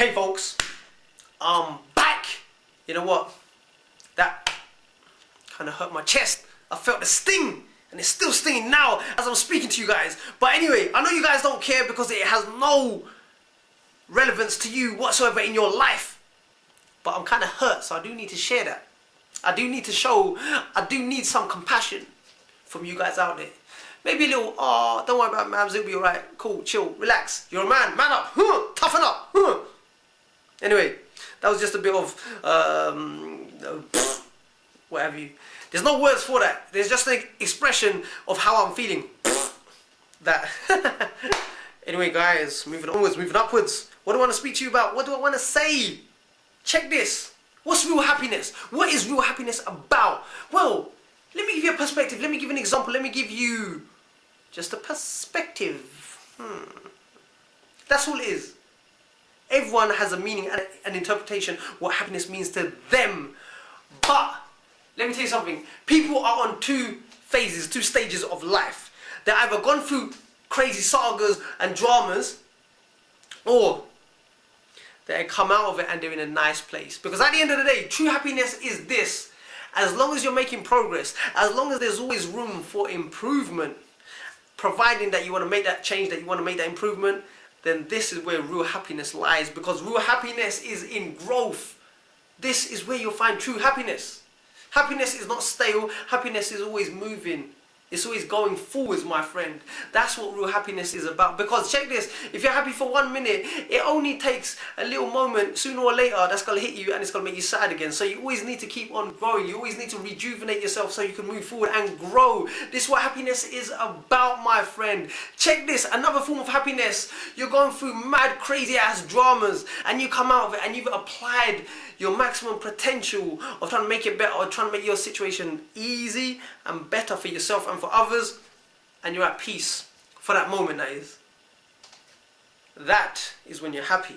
Hey folks, I'm back. You know what? That kind of hurt my chest. I felt the sting, and it's still stinging now as I'm speaking to you guys. But anyway, I know you guys don't care because it has no relevance to you whatsoever in your life. But I'm kind of hurt, so I do need to share that. I do need need some compassion from you guys out there. Maybe a little, oh, don't worry about it, Mavs, it'll be alright. Cool, chill, relax. You're a man up, toughen up. Anyway, that was just a bit of, what have you. There's no words for that. There's just an expression of how I'm feeling. That. Anyway, guys, moving onwards, moving upwards. What do I want to speak to you about? What do I want to say? Check this. What's real happiness? What is real happiness about? Well, let me give you a perspective. Let me give you an example. Let me give you just a perspective. That's all it is. Everyone has a meaning and an interpretation what happiness means to them. But let me tell you something. People are on two phases, two stages of life. They're either gone through crazy sagas and dramas, or they come out of it and they're in a nice place. Because at the end of the day, true happiness is this. As long as you're making progress, as long as there's always room for improvement, providing that you want to make that change, that you want to make that improvement, then this is where real happiness lies. Because real happiness is in growth. This is where you'll find true happiness. Happiness is not stale. Happiness is always moving. It's always going forwards, my friend. That's what real happiness is about. Because check this, if you're happy for 1 minute, it only takes a little moment, sooner or later, that's going to hit you and it's going to make you sad again. So you always need to keep on growing. You always need to rejuvenate yourself so you can move forward and grow. This is what happiness is about, my friend. Check this, another form of happiness. You're going through mad, crazy ass dramas and you come out of it and you've applied your maximum potential of trying to make it better, or trying to make your situation easy and better for yourself and for others, and you're at peace for that moment, that is. That is when you're happy.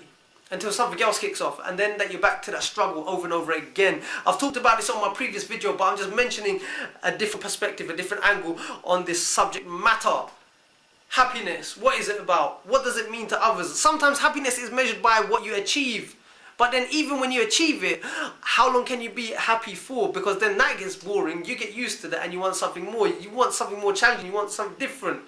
Until something else kicks off, and then that you're back to that struggle over and over again. I've talked about this on my previous video, but I'm just mentioning a different perspective, a different angle on this subject matter. Happiness, what is it about? What does it mean to others? Sometimes happiness is measured by what you achieve. But then even when you achieve it, how long can you be happy for? Because then that gets boring, you get used to that and you want something more. You want something more challenging, you want something different.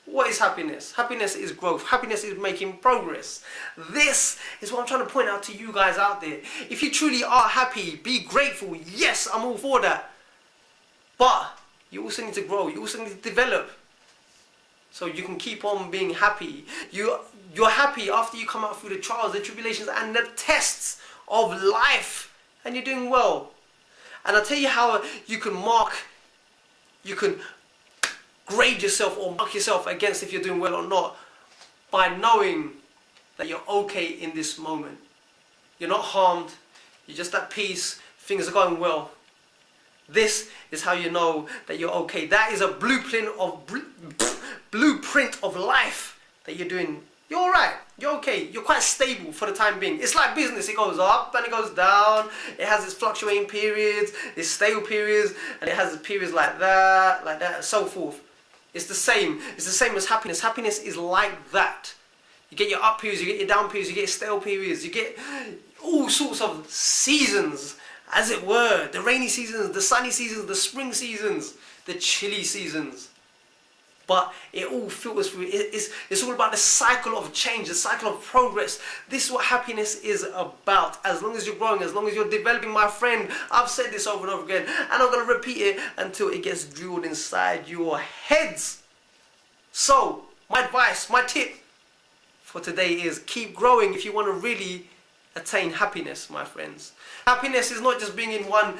What is happiness? Happiness is growth. Happiness is making progress. This is what I'm trying to point out to you guys out there. If you truly are happy, be grateful. Yes, I'm all for that. But you also need to grow. You also need to develop. So you can keep on being happy. You're happy after you come out through the trials, the tribulations and the tests of life. And you're doing well. And I'll tell you how you can grade yourself or mark yourself against if you're doing well or not. By knowing that you're okay in this moment. You're not harmed. You're just at peace. Things are going well. This is how you know that you're okay. That is a blueprint of life that you're doing. You're alright. You're okay. You're quite stable for the time being. It's like business. It goes up and it goes down. It has its fluctuating periods, its stable periods, and it has its periods like that, and so forth. It's the same. It's the same as happiness. Happiness is like that. You get your up periods, you get your down periods, you get stale periods, you get all sorts of seasons, as it were. The rainy seasons, the sunny seasons, the spring seasons, the chilly seasons. But it all filters through. It's all about the cycle of change, the cycle of progress. This is what happiness is about. As long as you're growing, as long as you're developing, my friend. I've said this over and over again, and I'm going to repeat it until it gets drilled inside your heads. So, my advice, my tip for today is keep growing if you want to really attain happiness, my friends. Happiness is not just being in one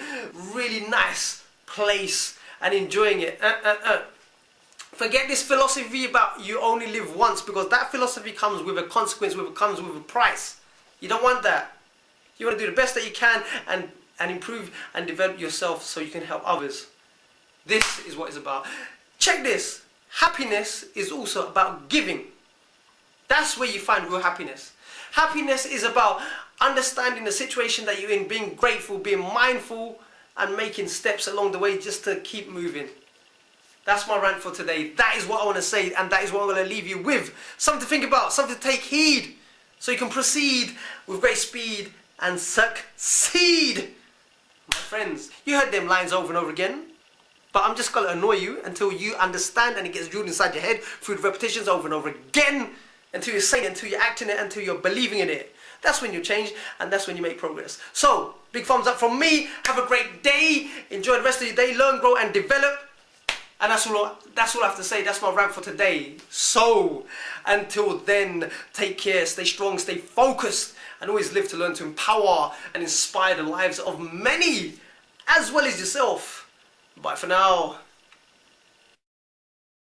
really nice place and enjoying it. Forget this philosophy about you only live once, because that philosophy comes with a consequence, comes with a price. You don't want that. You want to do the best that you can and improve and develop yourself so you can help others. This is what it's about. Check this. Happiness is also about giving. That's where you find real happiness. Happiness is about understanding the situation that you're in, being grateful, being mindful, and making steps along the way just to keep moving. That's my rant for today. That is what I want to say, and that is what I'm going to leave you with. Something to think about, something to take heed so you can proceed with great speed and succeed. My friends, you heard them lines over and over again, but I'm just going to annoy you until you understand and it gets drilled inside your head through the repetitions over and over again, until you're saying it, until you're acting it, until you're believing in it. That's when you change, and that's when you make progress. So, big thumbs up from me. Have a great day. Enjoy the rest of your day. Learn, grow, and develop. And that's all I have to say. That's my rant for today. So, until then, take care, stay strong, stay focused, and always live to learn to empower and inspire the lives of many, as well as yourself. Bye for now.